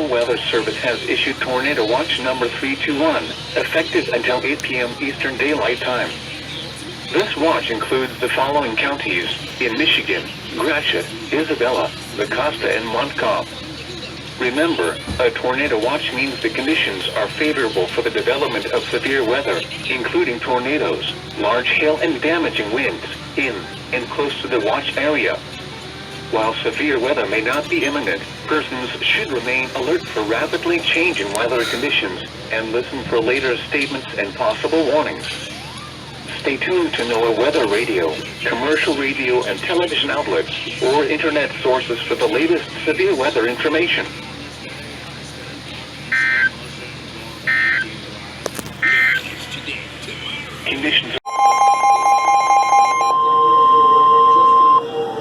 National Weather Service has issued Tornado Watch number 321, effective until 8 p.m. Eastern Daylight Time. This watch includes the following counties in Michigan: Gratiot, Isabella, Mecosta, and Montcalm. Remember, a tornado watch means the conditions are favorable for the development of severe weather, including tornadoes, large hail and damaging winds, in and close to the watch area. While severe weather may not be imminent, persons should remain alert for rapidly changing weather conditions and listen for later statements and possible warnings. Stay tuned to NOAA weather radio, commercial radio and television outlets, or internet sources for the latest severe weather information. Conditions.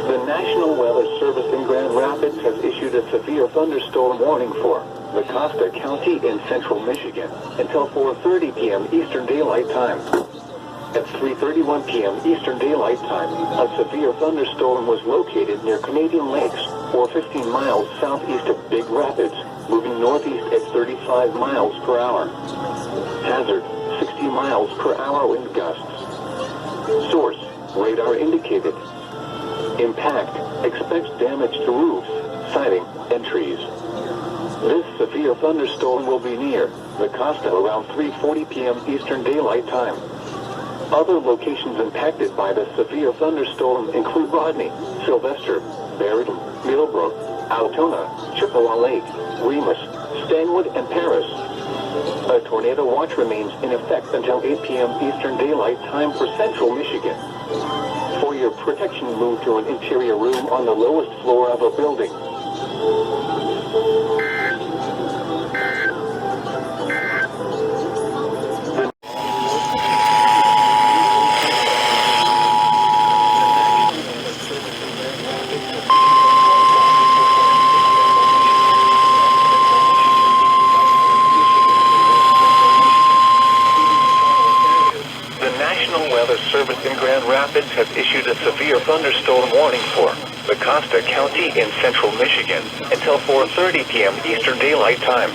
The National Weather Service in Grand Rapids has issued a severe thunderstorm warning for Mecosta County in central Michigan until 4:30 p.m. Eastern Daylight Time. At 3:31 p.m. Eastern Daylight Time, a severe thunderstorm was located near Canadian Lakes, or 15 miles southeast of Big Rapids, moving northeast at 35 miles per hour. Hazard: 60 miles per hour wind gusts. Source: radar indicated. Impact: expects damage to roofs, siding, and trees. This severe thunderstorm will be near Mecosta around 3:40 p.m. Eastern Daylight Time. Other locations impacted by the severe thunderstorm include Rodney, Sylvester, Barrington, Millbrook, Altona, Chippewa Lake, Remus, Stanwood, and Paris. A tornado watch remains in effect until 8 p.m. Eastern Daylight Time for central Michigan. For your protection, move to an interior room on the lowest floor of a building. Service in Grand Rapids has issued a severe thunderstorm warning for Mecosta County in central Michigan until 4:30 p.m. Eastern Daylight Time.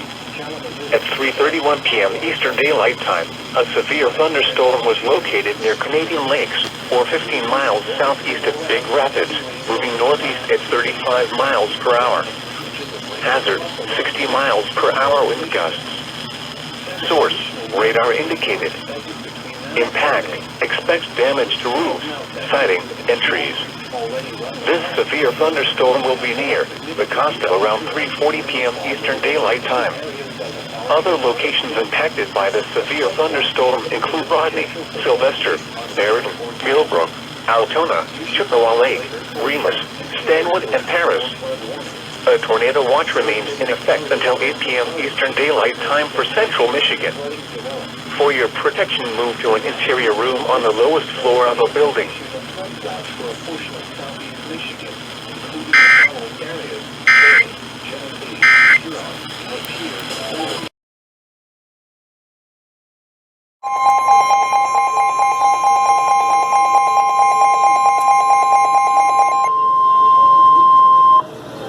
At 3:31 p.m. Eastern Daylight Time, a severe thunderstorm was located near Canadian Lakes, or 15 miles southeast of Big Rapids, moving northeast at 35 miles per hour. Hazard: 60 miles per hour wind gusts. Source: radar indicated. Impact: expects damage to roofs, siding, and trees. This severe thunderstorm will be near Mecosta around 3:40 p.m. Eastern Daylight Time. Other locations impacted by the severe thunderstorm include Rodney, Sylvester, Barrington, Millbrook, Altona, Chippewa Lake, Remus, Stanwood, and Paris. A tornado watch remains in effect until 8 p.m. Eastern Daylight Time for central Michigan. For your protection, move to an interior room on the lowest floor of a building.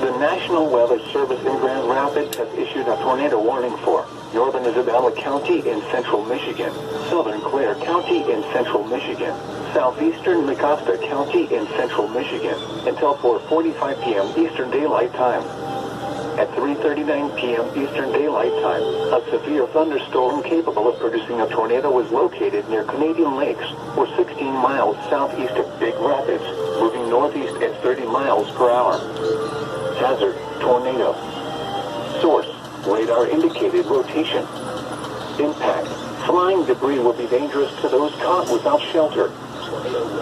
The National Weather Service in Grand Rapids has issued a tornado warning for northern Isabella County in central Michigan, southern Clare County in central Michigan, southeastern Mecosta County in central Michigan, until 4:45 p.m. Eastern Daylight Time. At 3:39 p.m. Eastern Daylight Time, a severe thunderstorm capable of producing a tornado was located near Canadian Lakes, or 16 miles southeast of Big Rapids, moving northeast at 30 miles per hour. Hazard: tornado. Source: radar indicated rotation. Impact: flying debris will be dangerous to those caught without shelter.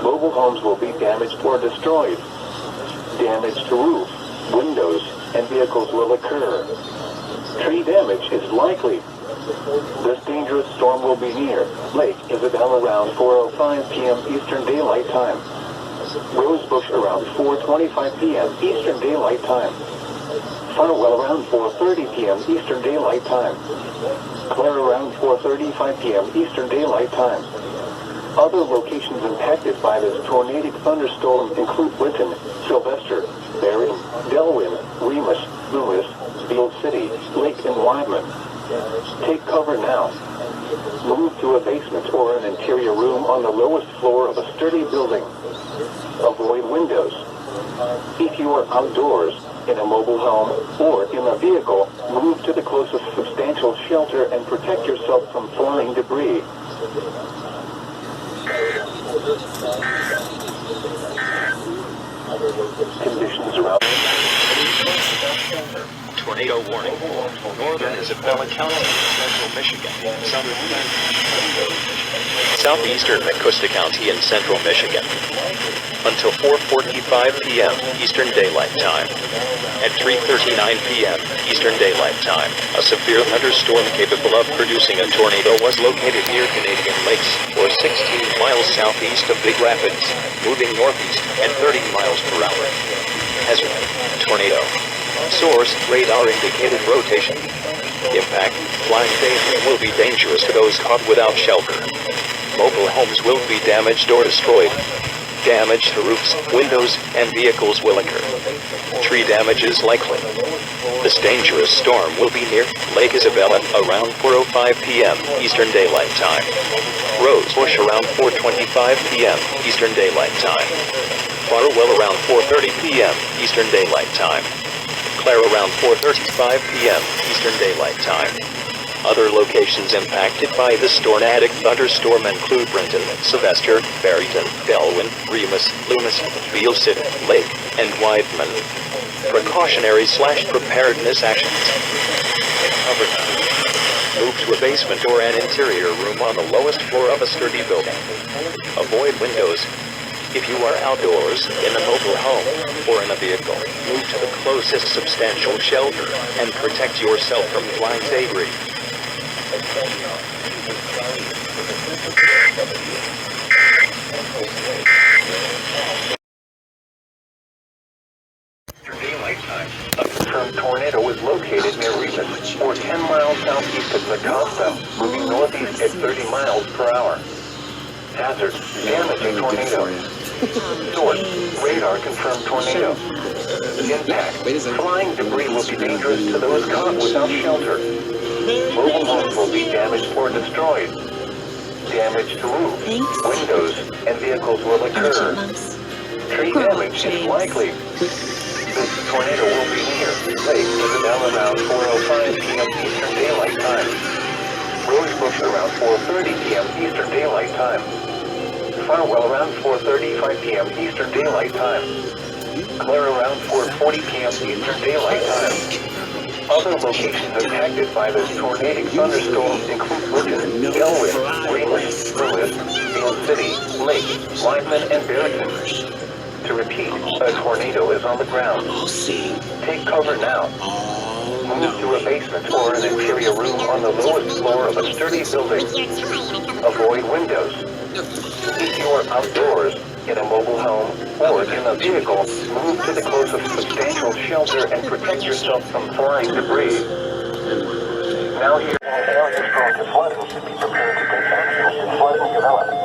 Mobile homes will be damaged or destroyed. Damage to roofs, windows, and vehicles will occur. Tree damage is likely. This dangerous storm will be near Lake Isabella around 4:05 p.m. Eastern Daylight Time. Rosebush around 4:25 p.m. Eastern Daylight Time. Farwell around 4:30 p.m. Eastern Daylight Time. Clare around 4:35 p.m. Eastern Daylight Time. Other locations impacted by this tornadic thunderstorm include Winton, Sylvester, Barrington, Delwyn, Remus, Lewis, Beale City, Lake Take cover now. Move to a basement or an interior room on the lowest floor of a sturdy building. Avoid windows. If you are outdoors, in a mobile home, or in a vehicle, move to the closest substantial shelter and protect yourself from flying debris. Conditions around. Tornado warning. Northern Isabella County, Central Michigan. Southeastern Augusta County in Central Michigan. Until 4:45 p.m. Eastern Daylight Time. At 3:39 p.m. Eastern Daylight Time, a severe thunderstorm capable of producing a tornado was located near Canadian Lakes, or 16 miles southeast of Big Rapids, moving northeast at 30 miles per hour. Hazard: tornado. Source: radar indicated rotation. Impact: flying debris will be dangerous to those caught without shelter. Mobile homes will be damaged or destroyed. Damage to roofs, windows, and vehicles will occur. Tree damage is likely. This dangerous storm will be near Lake Isabella around 4:05 p.m. Eastern Daylight Time. Rosebush around 4:25 p.m. Eastern Daylight Time. Farwell around 4:30 p.m. Eastern Daylight Time. Clare around 4:35 p.m. Eastern Daylight Time. Other locations impacted by this tornadic thunderstorm include Brenton, Sylvester, Barrington, Delwyn, Remus, Loomis, Beale City, Lake, and Wideman. Precautionary/preparedness actions. Move to a basement or an interior room on the lowest floor of a sturdy building. Avoid windows. If you are outdoors, in a mobile home, or in a vehicle, move to the closest substantial shelter and protect yourself from flying debris. Daylight time. A confirmed tornado is located near Remus, or 10 miles southeast of Augusta, moving northeast at 30 miles per hour. Hazard: damaging tornado. Source: radar confirmed tornado. Impact: flying debris will be dangerous to those caught without shelter. Mobile homes will be damaged or destroyed. Damage to roofs, windows, and vehicles will occur. Tree damage is likely. This tornado will be near Lake Isabella around 4:05 p.m. Eastern Daylight Time. Rosebush around 4:30 p.m. Eastern Daylight Time. Farwell around 4:35 p.m. Eastern Daylight Time. Clare around 4:40 p.m. Eastern Daylight Time. Other locations impacted by this tornadic thunderstorm include Bridgeton, Delwyn, Remus, Lewis, Beale City, Lake, Wideman, and Barrington. To repeat, a tornado is on the ground. Take cover now. Move to a basement or an interior room on the lowest floor of a sturdy building. Avoid windows. If you are outdoors, in a mobile home, or in a vehicle, move to the closest substantial shelter and protect yourself from flying debris. Now here in areas prone to flooding should be prepared to take action if flooding develops.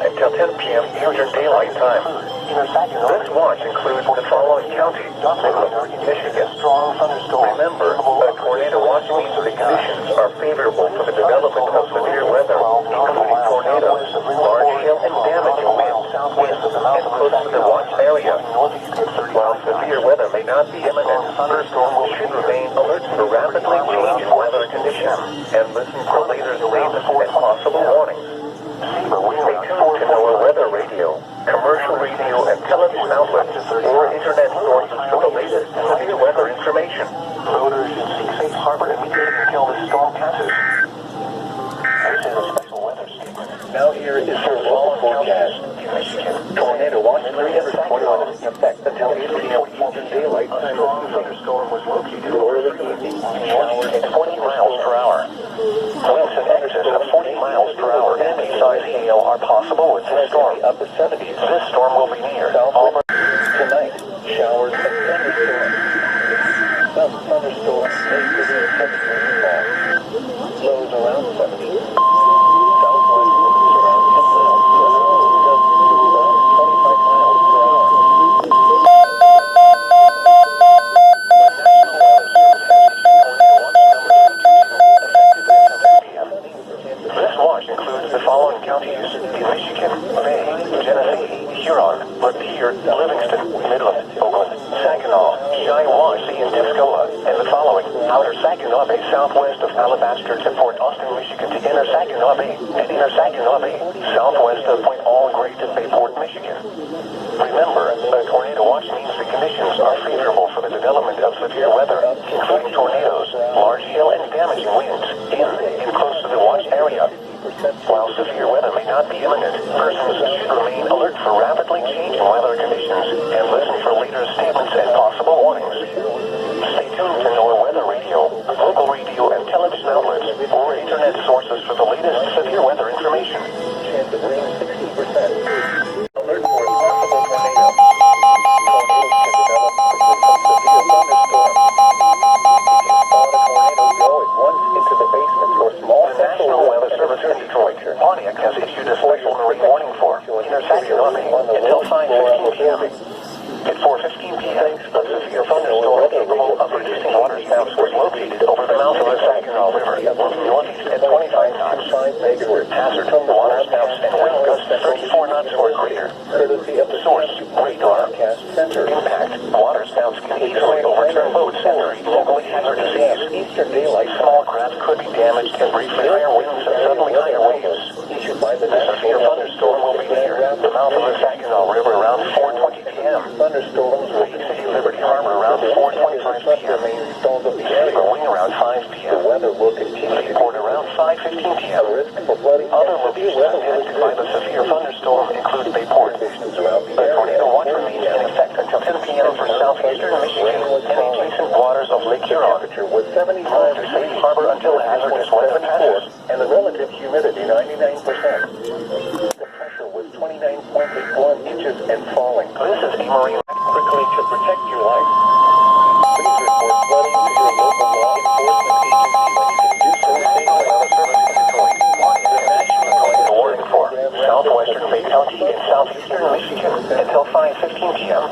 Until 10 p.m. Eastern Daylight Time. This watch includes the following counties: Michigan. Remember, a tornado watch means the conditions are favorable for the development of severe weather, including tornadoes, large hail, and damaging winds, and close to the watch area. While severe weather may not be imminent, first should remain alert for rapidly changing weather conditions and listen for later statements and possible warnings. Stay tuned to our weather radio, commercial radio, and television outlets, or internet sources for the latest severe weather information. Voters should seek safe harbor immediately until the storm passes. This is a special weather statement. Now here is your local forecast. Tornado watch 341 in effect until 8 p.m. Eastern Daylight Time. A thunderstorm was located early evening, showers at 40 miles per hour. Winds in excess of 40 miles per hour and size hail are possible with this storm. Up to 70s. This storm will be near. Tonight, showers and thunderstorms. Some thunderstorms may produce heavy rainfall. Lows around 70. Southwest winds around 10 miles per hour, gusts to around 25 miles per hour. This watch includes the following counties in Michigan: Bay, Genesee, Huron, Lapeer, Livingston, Midland, Oakland, Saginaw, Shiawassee, and Tuscola, and the following: Outer Saginaw Bay, southwest of Alabaster to Fort Austin, Michigan, to Inner Saginaw Bay, and Inner Saginaw Bay, southwest of Point All Great to Bayport, Michigan. Remember, a tornado watch means the conditions are favorable for the development of severe weather, including tornadoes, large hail, and damaging winds in and close to the watch area. While severe weather may not be imminent, persons should remain alert for rapidly changing weather conditions and listen for later statements and possible warnings. Stay tuned to NOAA Weather Radio, local radio and television outlets, or internet sources for the latest severe weather information. Chance of rain 60%. Alert for a possible tornado. Tornadoes can develop quickly from severe thunderstorms. If you spot a tornado, go at once into the basement or small National Weather Service in Detroit. Pontiac has issued a special marine warning for Inner Saginaw Bay until 5:15 p.m. At 4:15 p.m., a severe thunderstorm capable of reducing water spouts was located over the mouth of the Saginaw River, moving northeast at 25 knots. Hazard: water spouts and wind gusts 34 knots or greater. Source: radar. Impact: water spouts can easily overturn boats and create locally hazardous seas. Small craft could be damaged and briefly higher winds and suddenly higher waves. The severe thunderstorm will be near the mouth of the Saginaw River around 4:20 p.m. Lake City, Liberty Harbor around 4:25 p.m. Silver Wing around 5 p.m. Lakeport around 5:15 p.m. Other locations impacted by the severe thunderstorm include Bayport. The tornado watch remains in effect until 10 p.m. for southeastern Michigan and adjacent waters of Lake Huron. Move to Safe Harbor until hazardous weather passes. And the relative humidity 99%. The pressure was 29.81 inches and falling. This is a marine quickly to protect your life. Please report flooding to your local law enforcement agency when you can do so. National Weather Service in Detroit. The National Tornado Warning for southwestern Bay County and southeastern Michigan until 5:15 p.m.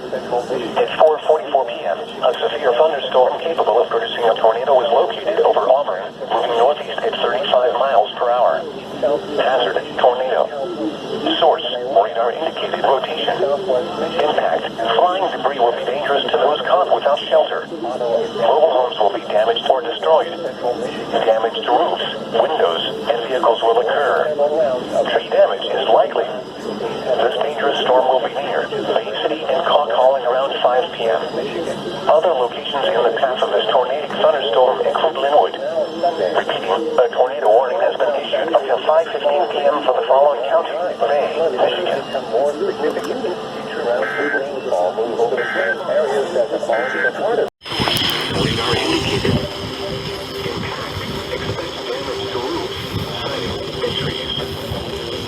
At 4:44 p.m., a severe thunderstorm capable of producing a tornado was located over Auburn, moving northeast at 35 miles per hour. Hazard: tornado. Source: radar indicated rotation. Impact: flying debris will be dangerous to those caught without shelter. Mobile homes will be damaged or destroyed. Damage to roofs, windows, and vehicles will occur. Tree damage is likely. This dangerous storm will be near Bay City and Caw Calling around 5 p.m. Other locations in the path of this tornadic thunderstorm include Linwood. Repeating, a tornado warning has been issued until 5:15 p.m. for the following county: Bay, Michigan. More significant future rounds of rainfall move over the same areas that have already been harder. Radar indicated. Expect damage to roofs, siding, and trees.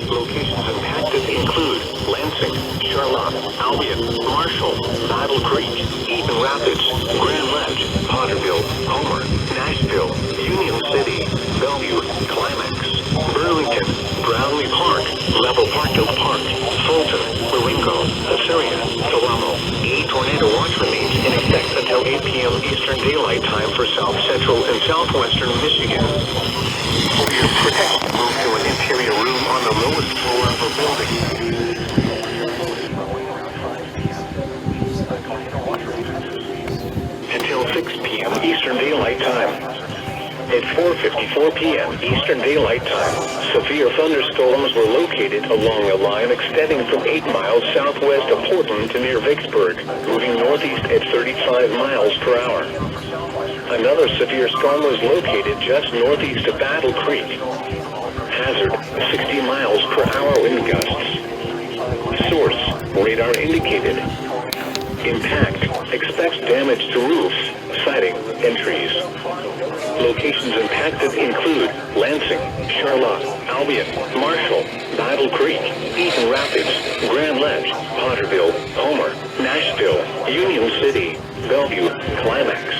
Locations impacted include Lansing, Charlotte, Albion, Marshall, Battle Creek, Eaton Rapids, Grand Ledge, Potterville, Homer, Nashville, Union City, Bellevue, Climax, Burlington, Brownlee Park, Level Parkdale Park, Fulton, Marengo, Assyria, Toronto. A tornado watch remains in effect until 8 p.m. Eastern Daylight Time for South Central and Southwestern Michigan. For your protection, move to an interior room on the lowest floor of a building. Until 6 p.m. Eastern Daylight Time. At 4:54 p.m. Eastern Daylight Time, severe thunderstorms were located along a line extending from 8 miles southwest of Portland to near Vicksburg, moving northeast at 35 miles per hour. Another severe storm was located just northeast of Battle Creek. Hazard: 60 miles per hour wind gusts. Source: radar indicated. Impact: expects damage to roofs, siding, and trees. Locations impacted include Lansing, Charlotte, Albion, Marshall, Battle Creek, Eaton Rapids, Grand Ledge, Potterville, Homer, Nashville, Union City, Bellevue, Climax,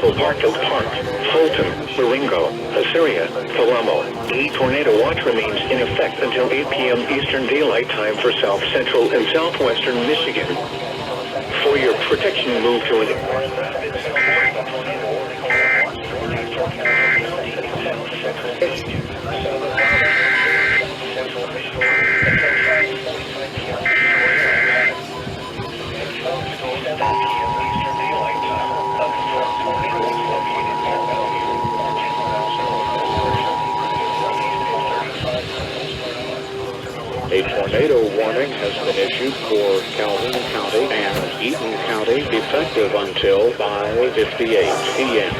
Cabo Barfield Park, Fulton, Baringo, Assyria, Palamo. A tornado watch remains in effect until 8 p.m. Eastern Daylight Time for South Central and Southwestern Michigan. For your protection, move to A tornado warning has been issued for Calhoun County and Eaton County effective until 5:58 p.m.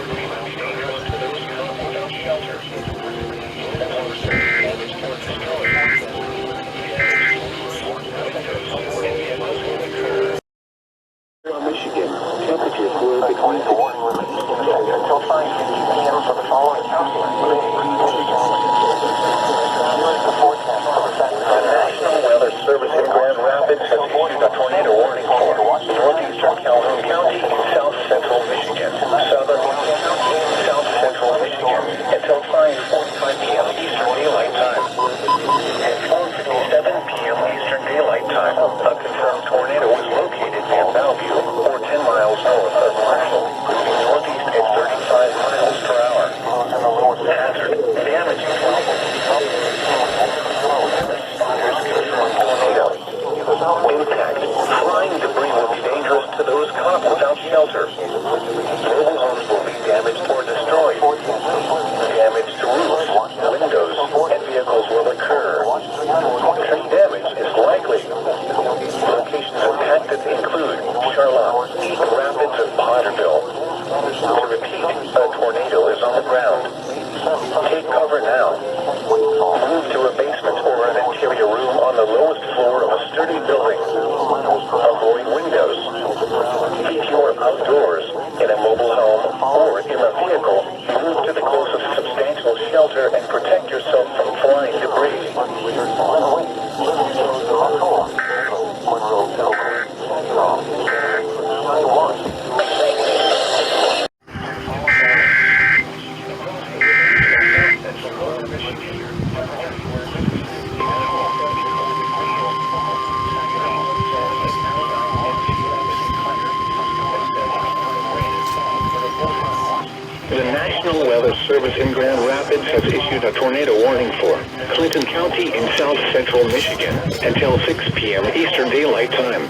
Michigan, temperatures were between until 5:50 p.m. for the following counties. The National Weather Service in Grand Rapids has issued a tornado warning for northeastern Calhoun County and south central Michigan, southern County and south central Michigan until 5:45 p.m. Eastern Daylight Time. At 4:57 p.m. Eastern Daylight Time, a confirmed tornado was located near Bellevue, or 10 miles north of Marshall, northeast at 35 miles per hour. Hazard, damage to impact. Flying debris will be dangerous to those caught without shelter. Mobile homes will be damaged or destroyed. Damage to roofs, windows, and vehicles will occur. Tree damage is likely. Locations impacted include Charlotte, East Rapids, and Potterville. To repeat, a tornado is on the ground. Take cover now. Move to a basement or an interior room on the lowest floor of a sturdy building. Avoid windows. If you are outdoors, in a mobile home, or in a vehicle, move to the closest substantial shelter and protect yourself from flying debris. The National Weather Service in Grand Rapids has issued a tornado warning for Clinton County in south central Michigan until 6 p.m. Eastern Daylight Time.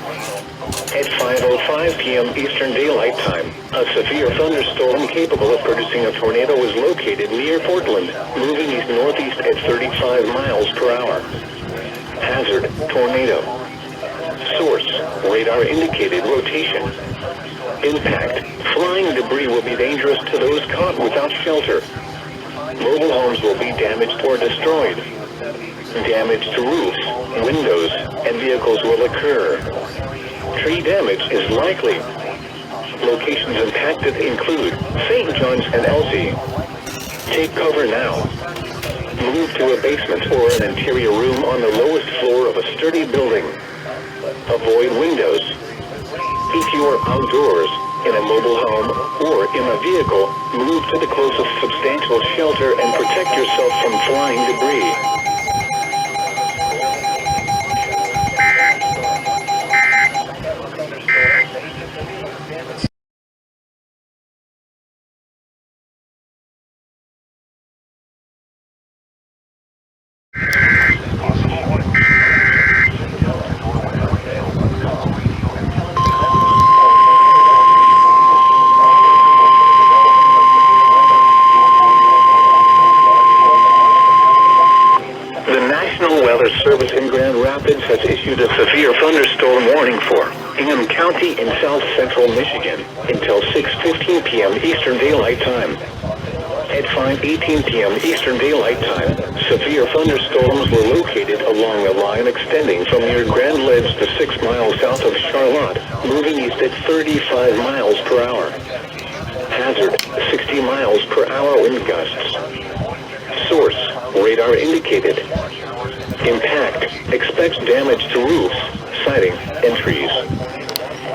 At 5:05 p.m. Eastern Daylight Time, a severe thunderstorm capable of producing a tornado is located near Portland, moving east-northeast at 35 miles per hour. Hazard, tornado. Source, radar indicated rotation. Impact, flying debris will be dangerous to those caught without shelter. Mobile homes will be damaged or destroyed. Damage to roofs, windows, and vehicles will occur. Tree damage is likely. Locations impacted include St. John's and Elsie. Take cover now. Move to a basement or an interior room on the lowest floor of a sturdy building. Avoid windows. If you are outdoors, in a mobile home, or in a vehicle, move to the closest substantial shelter and protect yourself from flying debris. Service in Grand Rapids has issued a severe thunderstorm warning for Ingham County in south central Michigan until 6:15 p.m. Eastern Daylight Time. At 5:18 p.m. Eastern Daylight Time, severe thunderstorms were located along a line extending from near Grand Ledge to 6 miles south of Charlotte, moving east at 35 miles per hour. Hazard, 60 miles per hour wind gusts. Source, radar indicated. Impact, expects damage to roofs, siding, and trees.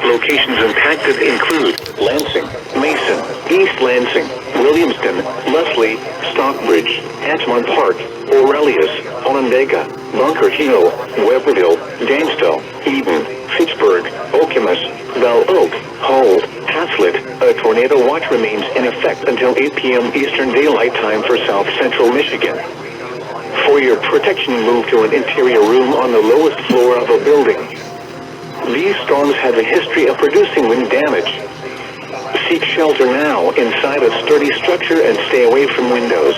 Locations impacted include Lansing, Mason, East Lansing, Williamston, Leslie, Stockbridge, Edgemont Park, Aurelius, Onondaga, Bunker Hill, Weberville, Dansville, Eden, Fitchburg, Okemos, Val Oak, Hull, Haslett. A tornado watch remains in effect until 8 p.m. Eastern Daylight Time for South Central Michigan. For your protection, move to an interior room on the lowest floor of a building. These storms have a history of producing wind damage. Seek shelter now inside a sturdy structure and stay away from windows.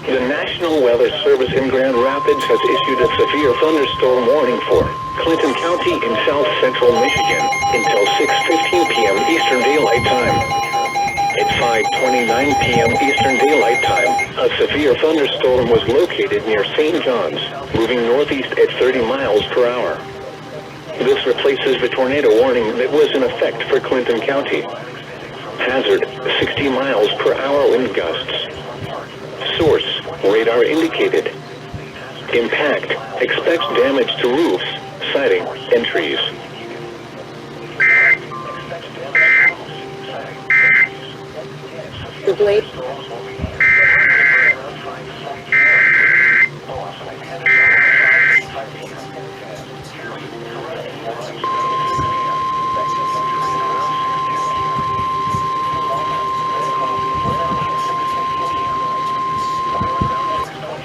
The National Weather Service in Grand Rapids has issued a severe thunderstorm warning for Clinton County in south central Michigan until 6:15 p.m. Eastern Daylight Time. At 5:29 p.m. Eastern Daylight Time, a severe thunderstorm was located near St. John's, moving northeast at 30 miles per hour. This replaces the tornado warning that was in effect for Clinton County. Hazard, 60 miles per hour wind gusts. Source, radar indicated. Impact, expects damage to roofs, siding, and trees. The blade.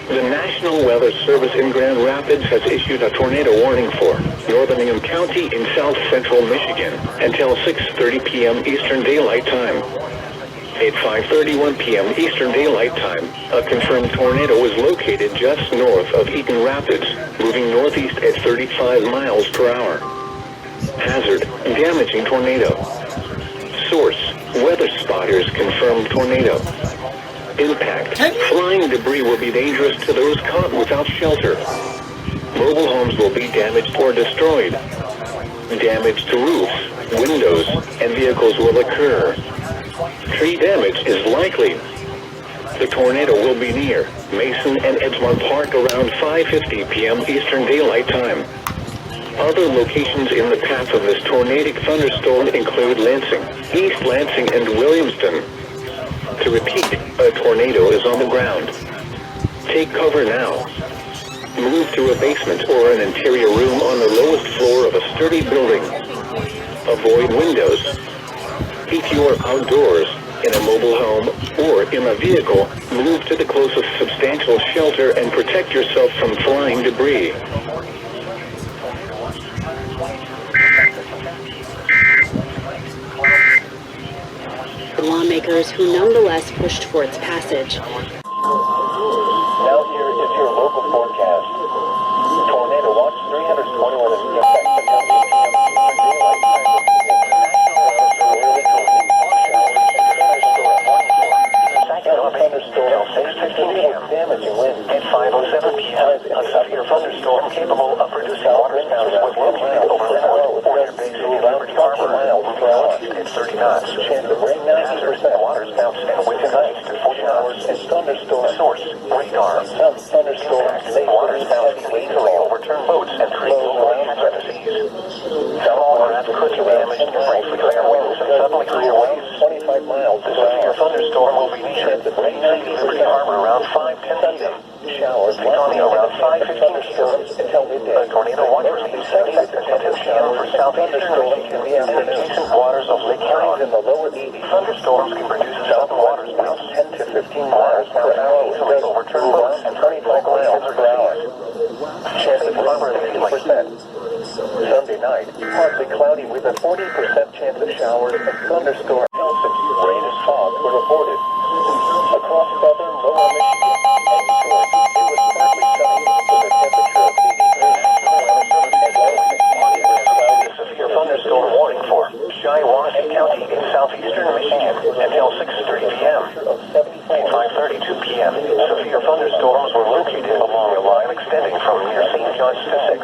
The National Weather Service in Grand Rapids has issued a tornado warning for Northern Ingham County in south central Michigan until 6:30 p.m. Eastern Daylight Time. At 5:31 p.m. Eastern Daylight Time, a confirmed tornado was located just north of Eaton Rapids, moving northeast at 35 miles per hour. Hazard, damaging tornado. Source, weather spotters confirmed tornado. Impact, flying debris will be dangerous to those caught without shelter. Mobile homes will be damaged or destroyed. Damage to roofs, windows, and vehicles will occur. Tree damage is likely. The tornado will be near Mason and Edgemont Park around 5:50 p.m. Eastern Daylight Time. Other locations in the path of this tornadic thunderstorm include Lansing, East Lansing, and Williamston. To repeat, a tornado is on the ground. Take cover now. Move to a basement or an interior room on the lowest floor of a sturdy building. Avoid windows. If you are outdoors, in a mobile home, or in a vehicle, move to the closest substantial shelter and protect yourself from flying debris. Lawmakers who nonetheless pushed for its passage. Now here is your local forecast. Tornado watch 321 is in effect until 8 p.m. Eastern Daylight Time. Damaging wind at 5:07 p.m. A severe thunderstorm capable of producing waterspouts was located overhead or your base in Liberty Harbor at 30 knots. Chance of rain 90%. Waterspouts and wind gusts to 40 hours and thunderstorm. Source, radar. Some thunderstorms may waterspouts can easily overturn boats and trees around parentheses. Some watercraft could be damaged to briefly clear winds and suddenly clear waves. 25 miles. The severe thunderstorm will be near rain 90 Liberty Harbor around 5:10 p.m. Showers likely around 5:15 p.m. until midday. A tornado watch remains in effect until 10 p.m. for southeastern Michigan and adjacent waters of Lake Huron. In the lower 80s, thunderstorms can produce south waterspouts 10 to 15 miles per hour, easily overturn boats and 25 miles per hour. Chance of harbor at 80%. Sunday night, partly cloudy with a 40% chance of showers and thunderstorms. Rain and fog were reported across southern lower Michigan and Detroit.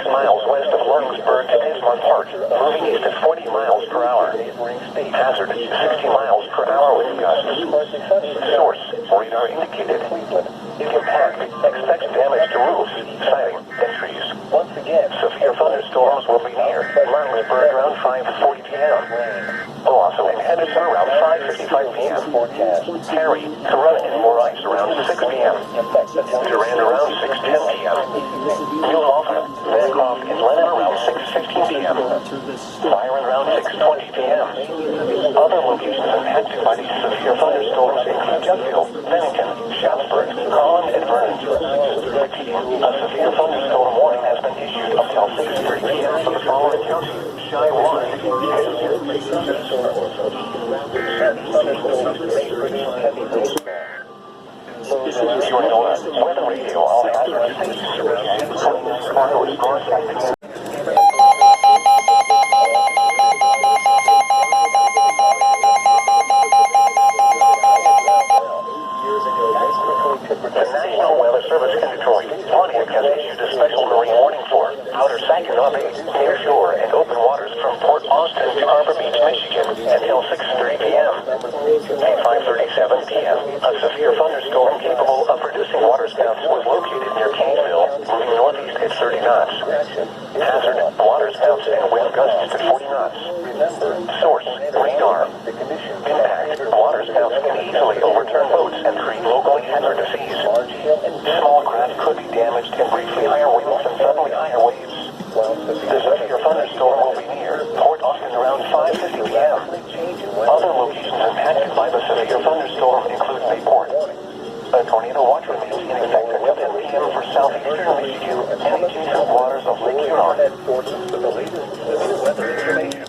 miles west of Lawrenceburg to Edgemont Park, moving east at 40 miles per hour. Hazard, 60 miles per hour with gusts. Source, radar indicated. Impact, expects damage to roofs, siding, and trees. Once again, severe thunderstorms will be near Lawrenceburg around 5:40 p.m. Also in Henderson around 5:55 p.m. Harry, Corunna and more ice around 6 p.m. Durand around 6:10 p.m. New Malta, Bancroft and Lennon around 6:15 p.m. Byron around 6:20 p.m. Other locations impacted by these severe thunderstorms include Duffield, Bennington, Schaumburg, Holland, and Vernon. A severe thunderstorm warning has been issued until 6:30 p.m. for the following counties. Shy 1. Your NOAA weather radio, all hazardous stations. Chicago is broadcasting. The National Weather Service in Detroit, Pontiac has issued a special marine warning for outer Saginaw Bay, near shore, and open waters from Port Austin to Harbor Beach, Michigan, until 6:30 p.m. At 5:37 p.m., a severe thunderstorm capable of producing waterspouts was located near Kanesville, moving northeast at 30 knots. Hazard, waterspouts and wind gusts to 40 knots. Source, radar. Impact, waterspouts can easily overturn boats and create locally hazardous seas. Small craft could be damaged and briefly higher winds and suddenly higher waves. The severe thunderstorm will be near Port Austin around 5:50 p.m. Other locations impacted by the severe thunderstorm include Bayport. A tornado watch remains in effect until 10 p.m. for southeastern Michigan and adjacent waters of Lake Huron. The latest weather information.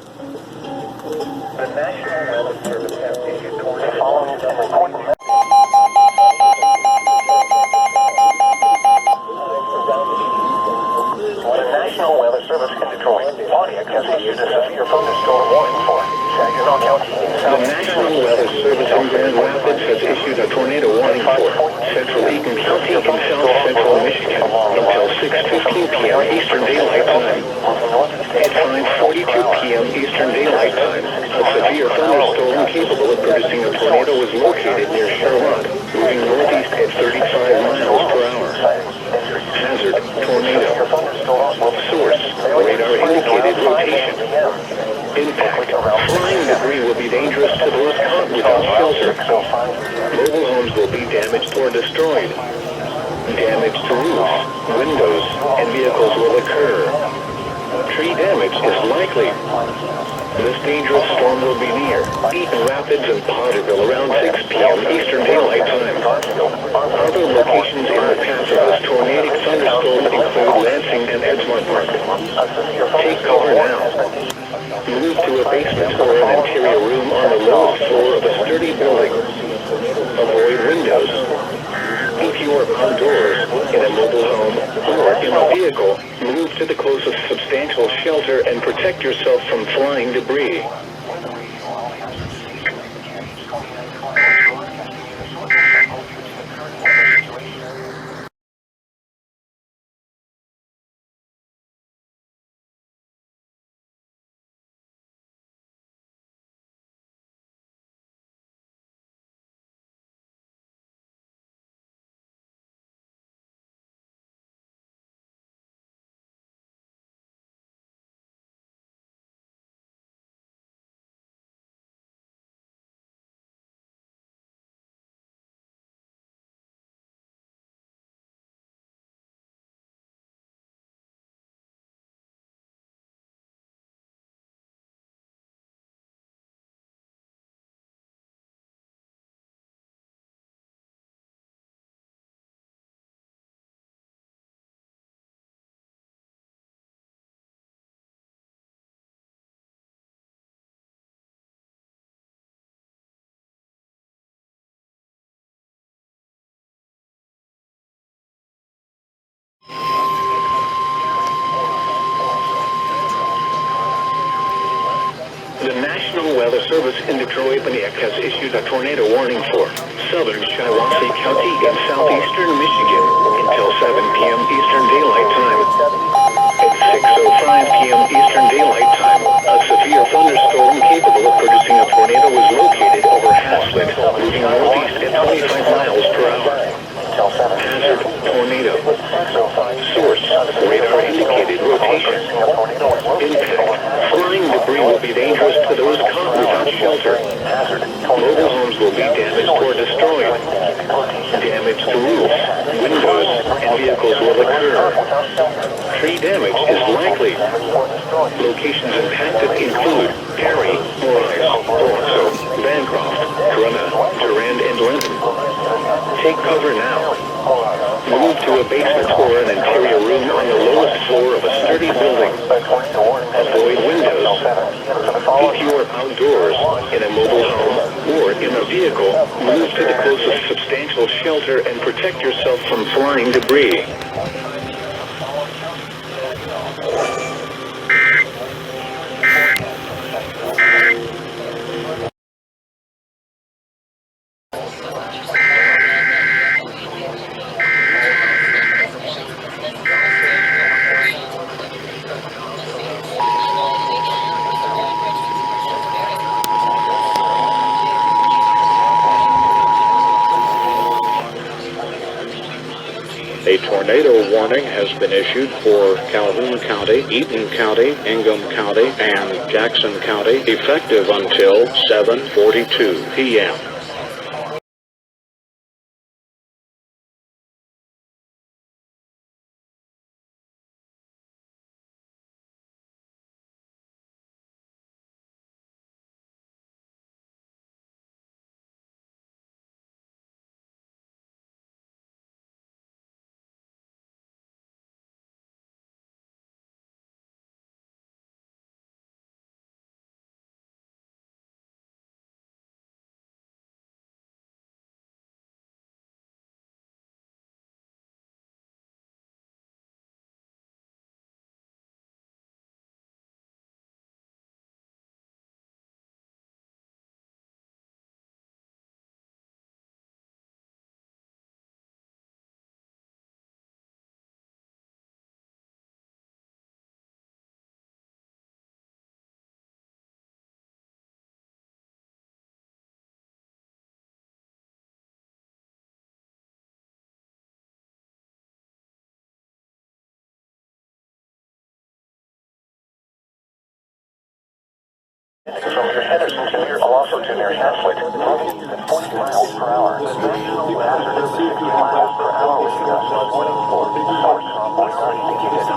The National Weather Service has issued the following is an important The National Weather Service in Detroit, Pontiac has issued a severe thunderstorm warning for Saginaw County in South. The National Weather Service in Grand Rapids has issued a tornado warning for Central Eaton County in south central Michigan until 6:15 p.m. Eastern Daylight Time. At 5:42 p.m. Eastern Daylight Time, a severe thunderstorm capable of producing a tornado was located near Charlotte, moving northeast at 35 miles per hour. Hazard, tornado. Source, radar indicated rotation. Impact, flying debris will be dangerous to those caught without shelter. Mobile homes will be damaged or destroyed. Damage to roofs, windows, and vehicles will occur. Tree damage is likely. This dangerous storm will be near Eaton Rapids and Potterville around 6 p.m. Eastern Daylight Time. Other locations in the path of this tornadic thunderstorm include Lansing and Edgemont Park. Take cover now. Move to a basement or an interior room on the lowest floor of a sturdy building. Avoid windows. If you are outdoors, in a mobile home, or in a vehicle, move to the closest substantial shelter and protect yourself from flying debris. The National Weather Service in Detroit, Pontiac has issued a tornado warning for southern Shiawassee County in southeastern Michigan until 7 p.m. Eastern Daylight Time. At tornado. Source, radar indicated rotation. Impact, flying debris will be dangerous to those caught without shelter. Mobile homes will be damaged or destroyed. Damage to roofs, windows, and vehicles will occur. Tree damage is likely. Locations impacted include Perry, Moraes, Orso, Bancroft, Corona, Durand, and Linton. Take cover now. Move to a basement or an interior room on the lowest floor of a sturdy building. Avoid windows. If you are outdoors, in a mobile home, or in a vehicle, move to the closest substantial shelter and protect yourself from flying debris. A tornado warning has been issued for Calhoun County, Eaton County, Ingham County, and Jackson County, effective until 7:42 p.m. From near Henderson to near, also to near Hazlitt, moving at 40 miles per hour. You hazard 60 miles per hour with gusts of 24. Source, radar indicated.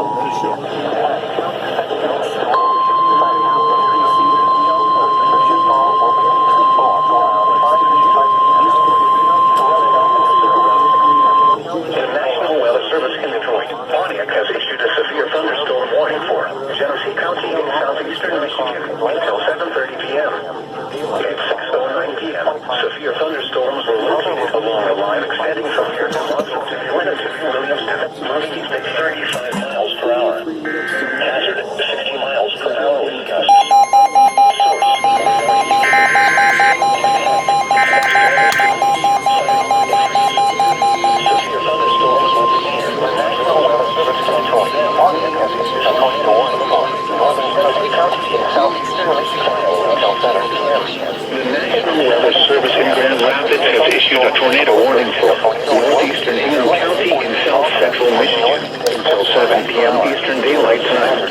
The National Weather Service in Detroit, Pontiac, has issued a severe thunderstorm warning for Genesee County in southeastern Michigan until 7:30 p.m. At 6:09 p.m., severe thunderstorms were located along a line extending from here to Munson to Winnetou, Williamston, moving east at 35 miles per hour. Hazard 60 miles per hour wind gusts. Severe thunderstorms will be here. The National Weather Service in Detroit, Pontiac, has issued a tornado warning for northern Genesee County in southeastern Michigan until 7 p.m. The National Weather Service in Grand Rapids has issued a tornado warning for northeastern Ingham County in south central Michigan until 7 p.m. Eastern Daylight Time.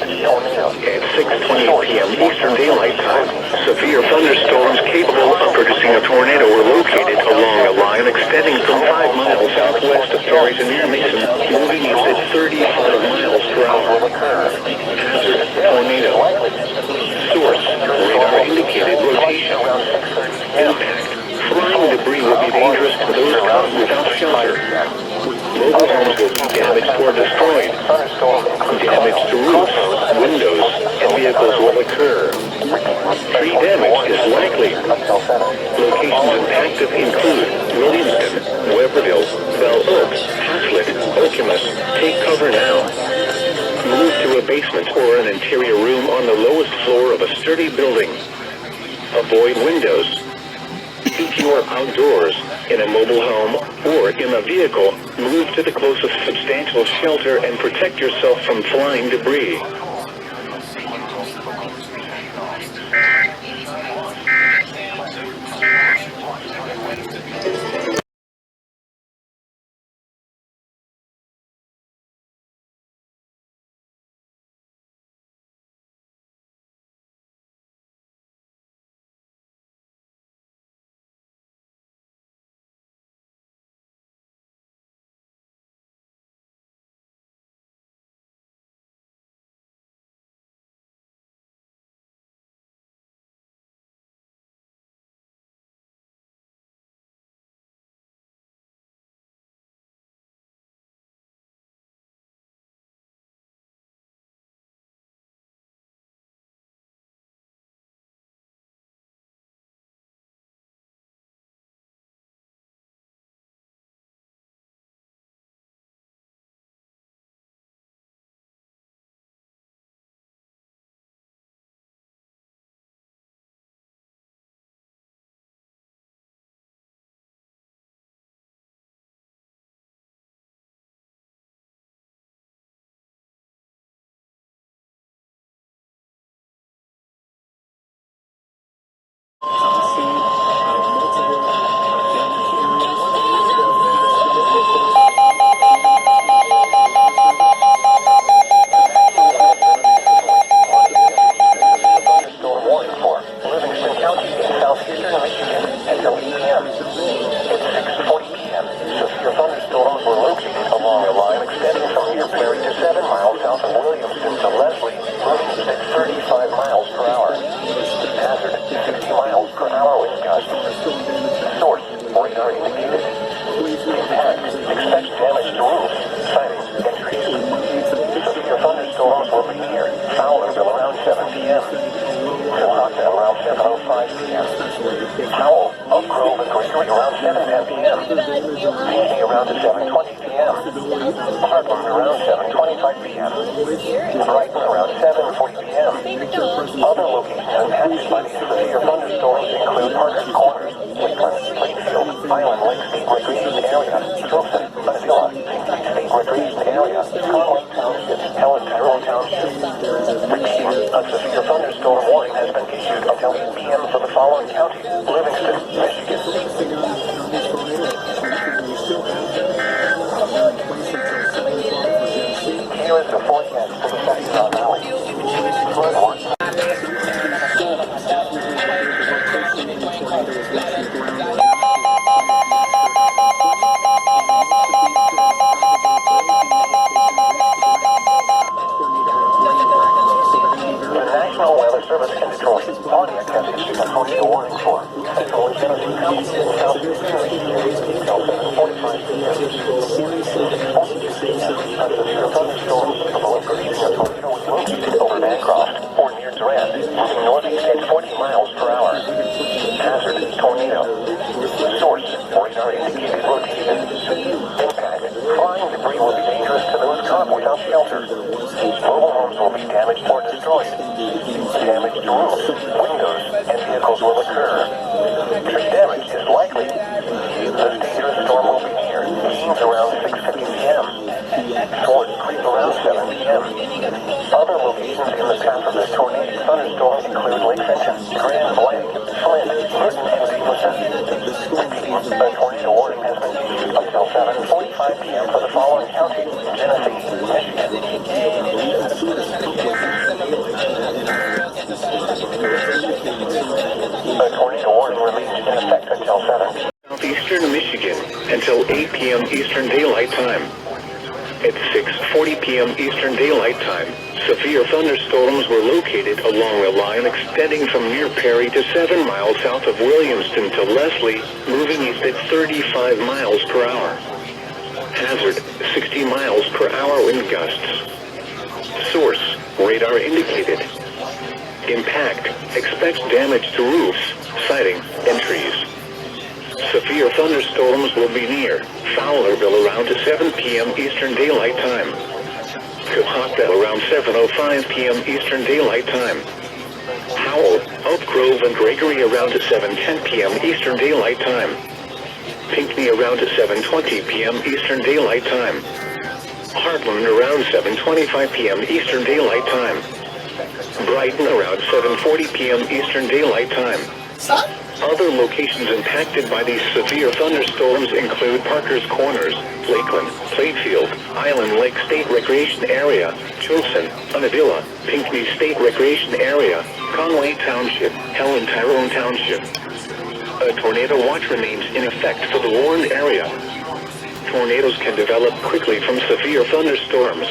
At 6:28 p.m. Eastern Daylight Time, severe thunderstorms capable of producing a tornado were located along a line extending from 5 miles southwest of Torreys and near Mason, moving east at 35 miles per hour. Hazard, tornado. Source, radar indicated rotation. Impact, flying debris will be dangerous to those caught without shelter. Mobile homes will be damaged or destroyed. Damage to roofs, windows, and vehicles will occur. Tree damage is likely. Locations impacted include Williamston, Weberville, Bell Oaks, Hazlitt, Okemos. Take cover now. Move to a basement or an interior room on the lowest floor of a sturdy building. Avoid windows. If you are outdoors, in a mobile home, or in a vehicle, move to the closest substantial shelter and protect yourself from flying debris. around 7:25 p.m. Brighton around 7:40 p.m. Other locations impacted by these severe thunderstorms include Parker's Corners, Lakeland, Plainfield, Island Lake State Recreation Area, Tilson, Unadilla, Pinckney State Recreation Area, Conway Township, Helen Tyrone Township. Repeat, a severe thunderstorm warning has been issued until 8 p.m. for the following counties: Livingston, Michigan. Here is the forecast for the Saginaw Valley. Flood warning. The National Weather Service in Detroit, Pontiac has issued a tornado warning for Central and Genesee counties in southeastern Michigan until 7:45 p.m. A severe thunderstorm capable of producing a tornado was located over Bancroft or near Durand, moving northeast at 40 miles per hour. Hazard: tornado. Source: radar indicated location. Impact: flying debris will be dangerous to those caught without shelter. Mobile homes will be damaged or destroyed. Damage to roofs, windows, and vehicles will occur. Tree damage is likely. The dangerous storm will be near Keens around 6:50 p.m. Towards Creek around 7 p.m. Other locations in the path of this tornadic thunderstorm include Lake Fenton, Grand Blanc, Flint, Burton, and Stephenson. A tornado warning has been issued until 7:45 p.m. for the following counties: Genesee, Michigan. A tornado warning remains in effect until 7. Southeastern Michigan until 8 p.m. Eastern Daylight Time. At 6:40 p.m. Eastern Daylight Time, severe thunderstorms were located along a line extending from near Perry to 7 miles south of Williamston to Leslie, moving east at 35 miles per hour. Hazard: 60 miles per hour wind gusts. Source: radar indicated. Impact: expect damage to roofs, siding, and trees. Severe thunderstorms will be near Fowlerville around 7 p.m. Eastern Daylight Time. Cohocton around 7:05 p.m. Eastern Daylight Time. Howell, Oak Grove, and Gregory around 7:10 p.m. Eastern Daylight Time. Pinckney around 7:20 p.m. Eastern Daylight Time. Heartland around 7:25 p.m. Eastern Daylight Time. Brighton around 7:40 p.m. Eastern Daylight Time. Other locations impacted by these severe thunderstorms include Parker's Corners, Lakeland, Plainfield, Island Lake State Recreation Area, Tilson, Unadilla, Pinckney State Recreation Area, Conway Township, Helen Tyrone Township. A tornado watch remains in effect for the warned area. Tornadoes can develop quickly from severe thunderstorms.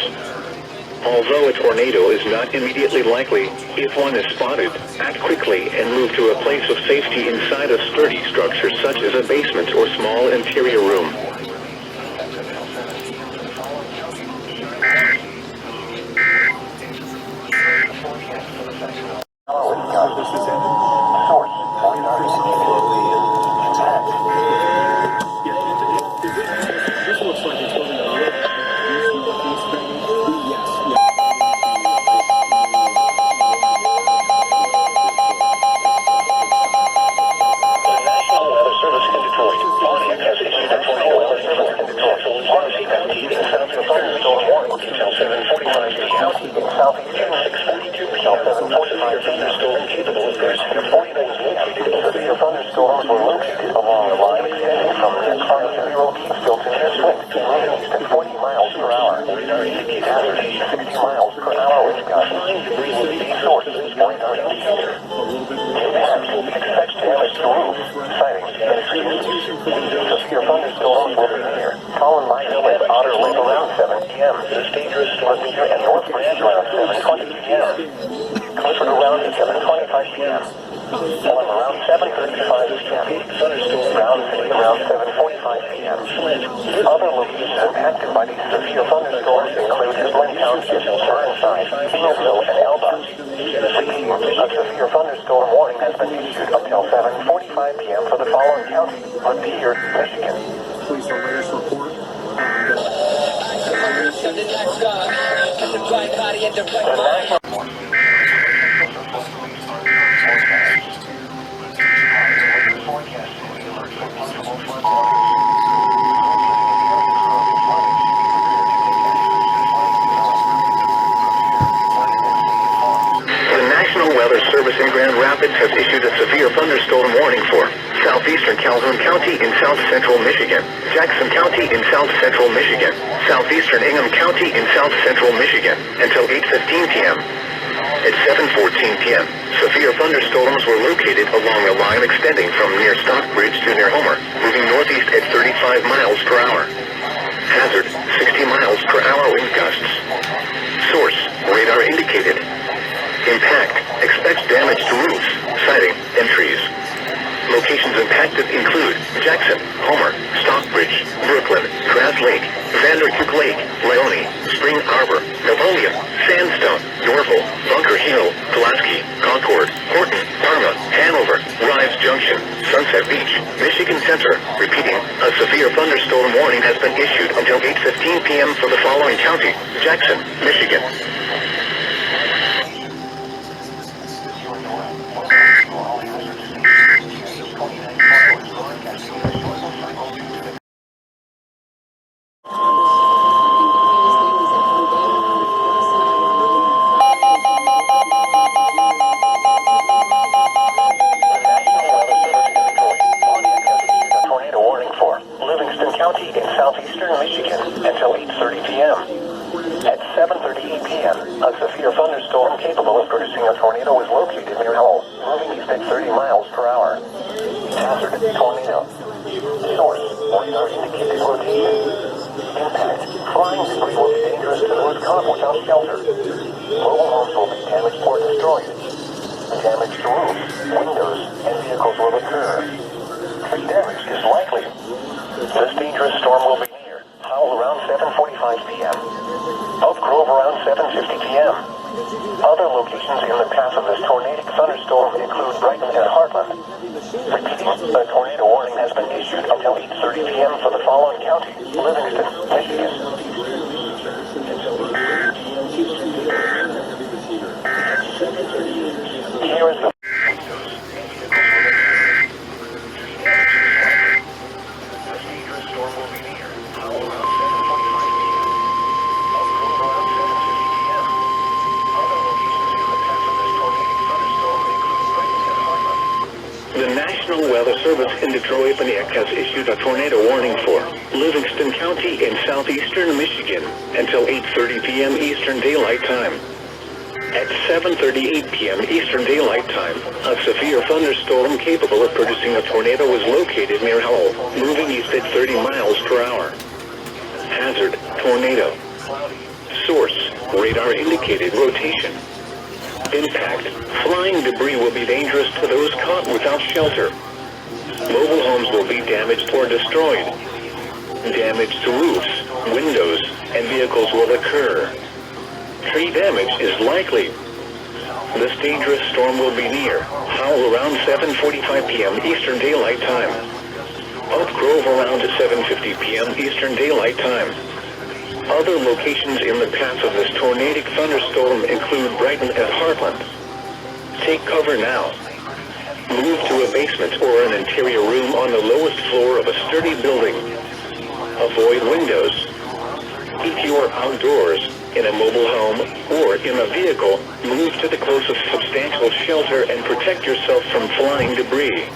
Although a tornado is not immediately likely, if one is spotted, act quickly and move to a place of safety inside a sturdy structure such as a basement or small interior room. Michigan. Please, the latest report. Weather Service in Grand Rapids has issued a severe thunderstorm warning for southeastern Calhoun County in south central Michigan, Jackson County in south central Michigan, southeastern Ingham County in south central Michigan until 8:15 p.m. At 7:14 p.m., severe thunderstorms were located along a line extending from near Stockbridge to near Homer, moving northeast at 35 miles per hour. Hazard, 60 miles per hour wind gusts. Source, radar indicated. Impact, expects damage to roofs, siding, and trees. Locations impacted include Jackson, Homer, Stockbridge, Brooklyn, Grass Lake, Vandercook Lake, Leone, Spring Arbor, Livonia, Sandstone, Yorville, Bunker Hill, Pulaski, Concord, Horton, Parma, Hanover, Rives Junction, Sunset Beach, Michigan Center. Repeating, a severe thunderstorm warning has been issued until 8:15 p.m. for the following county: Jackson, Michigan. County in southeastern Michigan until 8:30 p.m. At 7:38 p.m., a severe thunderstorm capable of producing a tornado was located near Howell, moving east at 30 miles per hour. Hazard, tornado. Source, radar indicated rotation. Impact, flying debris will be dangerous to those caught without shelter. Mobile homes will be damaged or destroyed. Damage to roofs, windows, and vehicles will occur. Tree damage is likely. This dangerous storm will be near Howell around 7:45 p.m. Oak Grove around 7:50 p.m. Other locations in the path of this tornadic thunderstorm include Brighton and Heartland. Repeating, a tornado warning has been issued until 8:30 p.m. for the following county: Livingston, Michigan. Here is the Weather Service in Detroit-Paniak has issued a tornado warning for Livingston County in southeastern Michigan until 8:30 p.m. Eastern Daylight Time. At 7:38 p.m. Eastern Daylight Time, a severe thunderstorm capable of producing a tornado was located near Howell, moving east at 30 miles per hour. Hazard, tornado. Source, radar indicated rotation. Impact, flying debris will be dangerous to those caught without shelter. Mobile homes will be damaged or destroyed. Damage to roofs, windows, and vehicles will occur. Tree damage is likely. This dangerous storm will be near Howell around 7:45 p.m. Eastern Daylight Time. Oak Grove around 7:50 p.m. Eastern Daylight Time. Other locations in the path of this tornadic thunderstorm include Brighton and Heartland. Take cover now. Move to a basement or an interior room on the lowest floor of a sturdy building. Avoid windows. If you are outdoors, in a mobile home, or in a vehicle, move to the closest substantial shelter and protect yourself from flying debris.